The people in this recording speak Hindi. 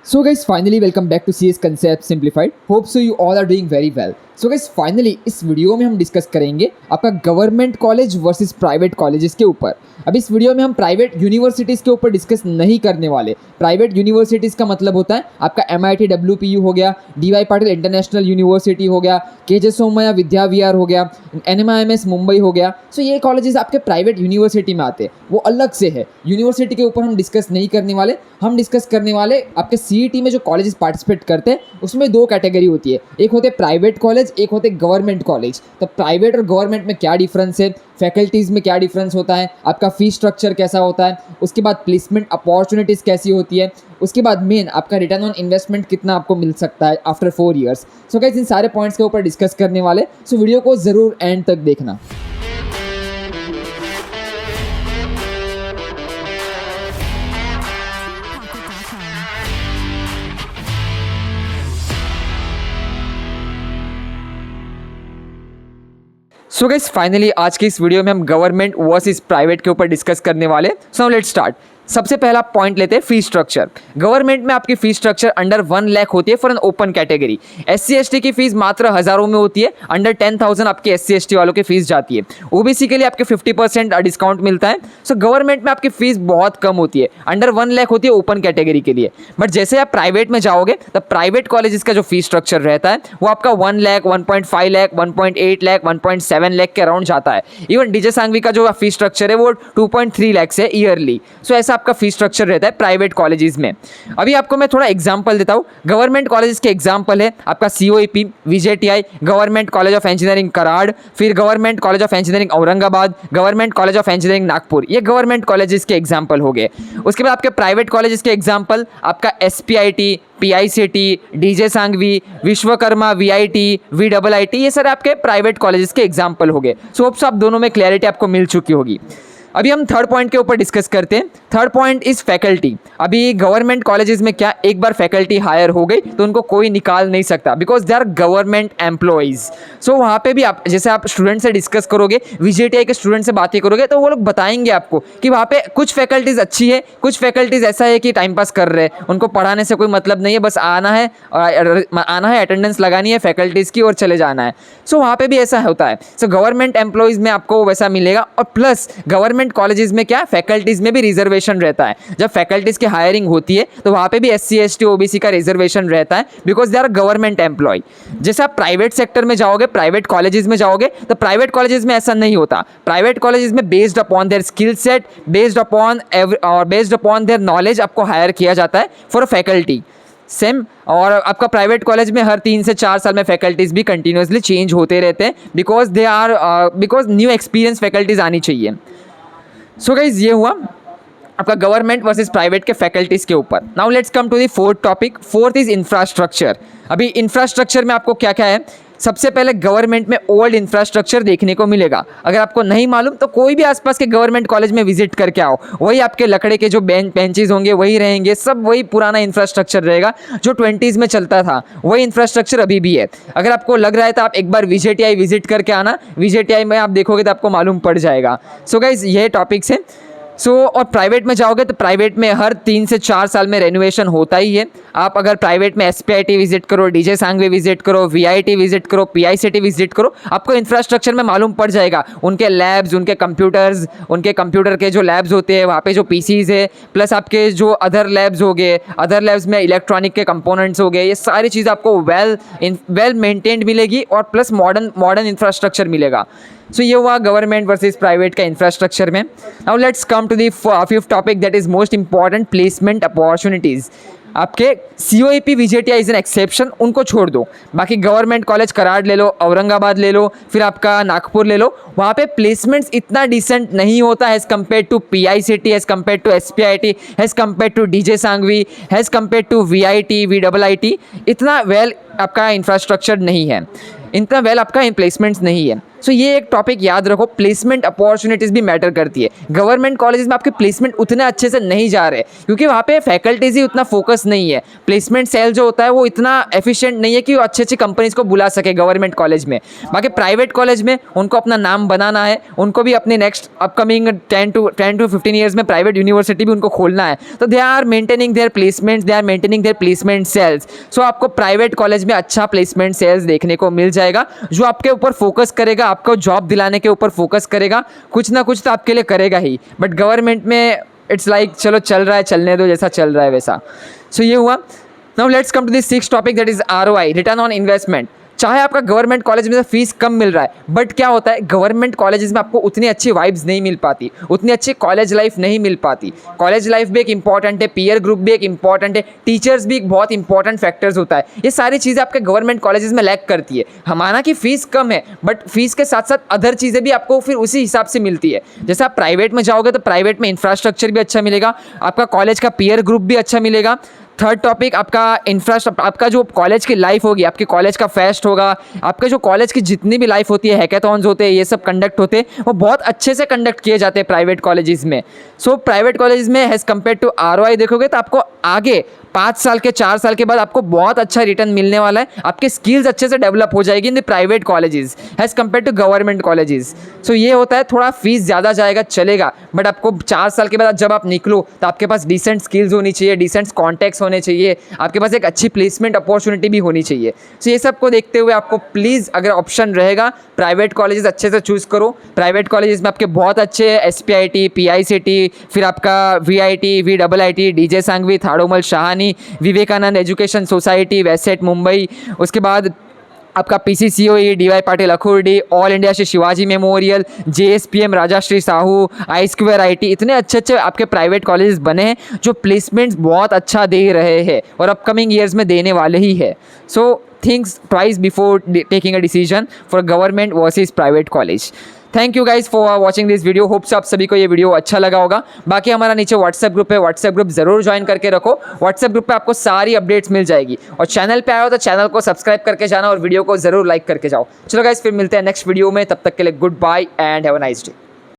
So guys, finally welcome back to CS Concept Simplified. Hope so you all are doing very well. So guys finally इस वीडियो में हम डिस्कस करेंगे आपका government college versus private colleges के ऊपर। अब इस वीडियो में हम प्राइवेट यूनिवर्सिटीज़ के ऊपर डिस्कस नहीं करने वाले। प्राइवेट यूनिवर्सिटीज़ का मतलब होता है आपका MIT WPU हो गया, DY पाटिल इंटरनेशनल यूनिवर्सिटी हो गया, KJ सोमैया विद्या विहार हो गया, NMIMS मुंबई हो गया। सो ये कॉलेजेस आपके प्राइवेट यूनिवर्सिटी में आते हैं, वो अलग से है। यूनिवर्सिटी के ऊपर हम डिस्कस नहीं करने वाले। हम डिस्कस करने वाले आपके CET में जो कॉलेजेस पार्टिसिपेट करते हैं उसमें दो कैटेगरी होती है, एक होते प्राइवेट कॉलेज, एक होते गवर्नमेंट कॉलेज। तो प्राइवेट और गवर्नमेंट में क्या डिफरेंस है, फैकल्टीज़ में क्या डिफरेंस होता है, आपका फीस स्ट्रक्चर कैसा होता है, उसके बाद प्लेसमेंट अपॉर्चुनिटीज़ कैसी होती है, उसके बाद मेन आपका रिटर्न ऑन इन्वेस्टमेंट कितना आपको मिल सकता है after 4 years. So guys in सारे पॉइंट्स के ऊपर डिस्कस करने वाले, सो वीडियो को ज़रूर एंड तक देखना। सो गाइस फाइनली आज की इस वीडियो में हम गवर्नमेंट वर्सेस प्राइवेट के ऊपर डिस्कस करने वाले। So let's start. सबसे पहला पॉइंट लेते हैं फीस स्ट्रक्चर। गवर्नमेंट में आपकी फीस स्ट्रक्चर अंडर 1 लाख होती है for an open category. SC ST की फीस मात्र हज़ारों में होती है, अंडर 10,000 आपके SC ST वालों की फीस जाती है। OBC के लिए आपके 50% डिस्काउंट मिलता है। सो गवर्नमेंट में आपकी फीस बहुत कम होती है, अंडर 1 लाख होती है ओपन कैटेगरी के लिए। बट जैसे आप प्राइवेट में जाओगे तो प्राइवेट कॉलेजेस का जो फीस स्ट्रक्चर रहता है वो आपका 1 लाख, 1.5 लाख, 1.8 लाख, 1.7 लाख के अराउंड जाता है। इवन डीजे सांघवी का जो फीस स्ट्रक्चर है वो 2.3 लाख है ईयरली। सो ऐसा आपका फीस स्ट्रक्चर रहता है प्राइवेट कॉलेजेस में। अभी आपको मैं थोड़ा एग्जांपल देता हूँ। गवर्नमेंट कॉलेजेस के एग्जांपल है आपका COEP, VJTI, government college of engineering Karad, फिर government college of engineering Aurangabad, government college of engineering Nagpur. ये गवर्नमेंट कॉलेजेस के एग्जांपल हो गए। उसके बाद आपके प्राइवेट कॉलेजेस के एग्जांपल आपका SPIT, PICT, DJ Sanghvi, Vishwakarma, VIT, VIIT, ये सारे आपके प्राइवेट कॉलेजेस के एग्जांपल हो गए। सो होप्स आप दोनों में क्लैरिटी आपको मिल चुकी होगी। अभी हम थर्ड पॉइंट के ऊपर डिस्कस करते हैं। Third point is faculty. अभी गवर्नमेंट कॉलेजेस में क्या, एक बार फैकल्टी हायर हो गई तो उनको कोई निकाल नहीं सकता, because they are government employees. So वहाँ पे भी आप जैसे आप स्टूडेंट से डिस्कस करोगे, VJTI के स्टूडेंट से बातें करोगे तो वो लोग बताएंगे आपको कि वहाँ पे कुछ फैकल्टीज अच्छी है, कुछ फैकल्टीज ऐसा है कि टाइम पास कर रहे हैं, उनको पढ़ाने से कोई मतलब नहीं है, बस आना है अटेंडेंस लगानी है फैकल्टीज़ की और चले जाना है। सो वहाँ पे भी ऐसा होता है। सो गवर्नमेंट एम्प्लॉइज में आपको वैसा मिलेगा। और प्लस गवर्नमेंट कॉलेजेस में क्या, फैकल्टीज में भी रिजर्वेशन रहता है। जब फैकल्टीज की हायरिंग होती है तो वहाँ पे भी SC ST OBC का रिजर्वेशन रहता है, because they are government employ. जैसे आप प्राइवेट सेक्टर में जाओगे, प्राइवेट कॉलेजेस में जाओगे तो प्राइवेट कॉलेजेस में ऐसा नहीं होता। प्राइवेट कॉलेजेस में based upon their skill set, based upon their knowledge आपको हायर किया जाता है फॉर फैकल्टी सेम। और आपका प्राइवेट कॉलेज में हर 3 से 4 साल में फैकल्टीज भी कंटिन्यूसली चेंज होते रहते हैं, बिकॉज न्यू एक्सपीरियंस फैकल्टीज आनी चाहिए। सो गाइज ये हुआ आपका गवर्नमेंट वर्सेस प्राइवेट के फैकल्टीज के ऊपर। Now let's come to the fourth topic. Fourth is infrastructure. अभी इंफ्रास्ट्रक्चर में आपको क्या क्या है, सबसे पहले गवर्नमेंट में ओल्ड इंफ्रास्ट्रक्चर देखने को मिलेगा। अगर आपको नहीं मालूम तो कोई भी आसपास के गवर्नमेंट कॉलेज में विजिट करके आओ, वही आपके लकड़े के जो बेंचेज होंगे वही रहेंगे, सब वही पुराना इंफ्रास्ट्रक्चर रहेगा जो 20s में चलता था, वही इंफ्रास्ट्रक्चर अभी भी है। अगर आपको लग रहा है तो आप एक बार VJTI विजिट करके आना, VJTI में आप देखोगे तो आपको मालूम पड़ जाएगा। सो गाइज ये टॉपिक्स हैं। और प्राइवेट में जाओगे तो प्राइवेट में हर 3 से 4 साल में रेनोवेशन होता ही है। आप अगर प्राइवेट में SPIT विजिट करो, डीजे सांघवी विजिट करो, VIT विजिट करो, PICT विजिट करो, आपको इंफ्रास्ट्रक्चर में मालूम पड़ जाएगा। उनके लैब्स, उनके कंप्यूटर्स, उनके कंप्यूटर के जो लैब्स होते हैं वहाँ पे जो PCs है, प्लस आपके जो अदर लैब्स हो गए, अदर लैब्स में इलेक्ट्रॉनिक के कंपोनेंट्स हो गए, ये सारी चीज़ आपको वेल मेंटेन्ड मिलेगी और प्लस मॉडर्न इंफ्रास्ट्रक्चर मिलेगा। सो ये हुआ गवर्नमेंट वर्सेस प्राइवेट का इंफ्रास्ट्रक्चर में। Now let's come to the fifth topic that is most important, placement opportunities. आपके COEP VJTI is an exception, उनको छोड़ दो। बाकी गवर्नमेंट कॉलेज कराड़ ले लो, औरंगाबाद ले लो, फिर आपका नागपुर ले लो, वहाँ पे प्लेसमेंट्स इतना डिसेंट नहीं होता as compare to PICT, as compare to SPIT, as compare to DJ Sanghvi, as compare to VIT, VIIT। इतना वेल आपका इंफ्रास्ट्रक्चर नहीं है, इतना वेल आपका प्लेसमेंट्स नहीं है। सो ये एक टॉपिक याद रखो, प्लेसमेंट अपॉर्चुनिटीज़ भी मैटर करती है। गवर्नमेंट कॉलेजेस में आपके प्लेसमेंट उतने अच्छे से नहीं जा रहे क्योंकि वहाँ पे फैकल्टीज ही उतना फोकस नहीं है। प्लेसमेंट सेल जो होता है वो इतना एफिशिएंट नहीं है कि वो अच्छी अच्छी कंपनीज को बुला सके गवर्नमेंट कॉलेज में। बाकी प्राइवेट कॉलेज में उनको अपना नाम बनाना है, उनको भी अपने नेक्स्ट अपकमिंग 10 to 15 ईयर्स में प्राइवेट यूनिवर्सिटी भी उनको खोलना है, तो they are maintaining their placements, they are maintaining their placement cells. So आपको प्राइवेट कॉलेज में अच्छा प्लेसमेंट सेल्स देखने को मिल जाएगा जो आपके ऊपर फोकस करेगा, आपको जॉब दिलाने के ऊपर फोकस करेगा, कुछ ना कुछ तो आपके लिए करेगा ही। बट गवर्नमेंट में इट्स लाइक चलो चल रहा है, चलने दो, जैसा चल रहा है वैसा। सो ये हुआ। Now let's come to this sixth topic, that is ROI, return on investment. चाहे आपका गवर्नमेंट कॉलेज में फीस कम मिल रहा है, बट क्या होता है गवर्नमेंट कॉलेजेस में आपको उतनी अच्छी वाइब्स नहीं मिल पाती, उतनी अच्छी कॉलेज लाइफ नहीं मिल पाती। कॉलेज लाइफ भी एक इंपॉर्टेंट है, पीयर ग्रुप भी एक इंपॉर्टेंट है, टीचर्स भी एक बहुत इंपॉर्टेंट फैक्टर्स होता है। ये सारी चीज़ें आपके गवर्नमेंट कॉलेजेस में लैक करती है। हमारा कि फीस कम है, बट फीस के साथ साथ अदर चीज़ें भी आपको फिर उसी हिसाब से मिलती है। जैसे आप प्राइवेट में जाओगे तो प्राइवेट में इंफ्रास्ट्रक्चर भी अच्छा मिलेगा, आपका कॉलेज का पीयर ग्रुप भी अच्छा मिलेगा। थर्ड टॉपिक आपका इंफ्रास्ट्रक्चर, आपका जो कॉलेज की लाइफ होगी, आपके कॉलेज का फेस्ट होगा, आपके जो कॉलेज की जितनी भी लाइफ होती है, हैकेथॉन्स होते हैं, ये सब कंडक्ट होते हैं, वो बहुत अच्छे से कंडक्ट किए जाते हैं प्राइवेट कॉलेजेस में। सो प्राइवेट कॉलेजेस में एज़ कम्पेयर टू ROI देखोगे तो आपको आगे 5 साल के 4 साल के बाद आपको बहुत अच्छा रिटर्न मिलने वाला है, आपके स्किल्स अच्छे से डेवलप हो जाएगी in the private colleges as compare to government colleges. So ये होता है, थोड़ा फीस ज़्यादा जाएगा चलेगा, बट आपको 4 साल के बाद जब आप निकलो तो आपके पास डिसेंट स्किल्स होनी चाहिए, डिसेंट कॉन्टैक्ट्स होने चाहिए, आपके पास एक अच्छी प्लेसमेंट अपॉर्चुनिटी भी होनी चाहिए। सो ये सब को देखते हुए आपको प्लीज़ अगर ऑप्शन रहेगा प्राइवेट कॉलेजेस अच्छे से चूज़ करो। प्राइवेट कॉलेजेस में आपके बहुत अच्छे SPIT, PICT, फिर आपका VIT, VIIT, DJ Sanghvi, Thadomal Shahani, Vivekanand education society, VESIT Mumbai, उसके बाद आपका PCCOE, DY Patil Akurdi, all India Shri Shivaji memorial, JSPM Rajarshi Shahu, I2IT, इतने अच्छे अच्छे आपके प्राइवेट कॉलेजेस बने हैं जो प्लेसमेंट्स बहुत अच्छा दे रहे हैं और अपकमिंग ईयर्स में देने वाले ही है। So thinks twice before taking a decision for government versus private college. Thank you guys for watching this video. Hope से आप सभी को ये वीडियो अच्छा लगा होगा। बाकी हमारा नीचे व्हाट्सएप ग्रुप है, व्हाट्सएप ग्रुप जरूर ज्वाइन करके रखो। व्हाट्सएप ग्रुप पे आपको सारी अपडेट्स मिल जाएगी और चैनल पे आए हो तो चैनल को सब्सक्राइब करके जाना और वीडियो को जरूर लाइक करके जाओ। चलो गाइज फिर मिलते हैं नेक्स्ट वीडियो में, तब तक के लिए good bye and have a nice day.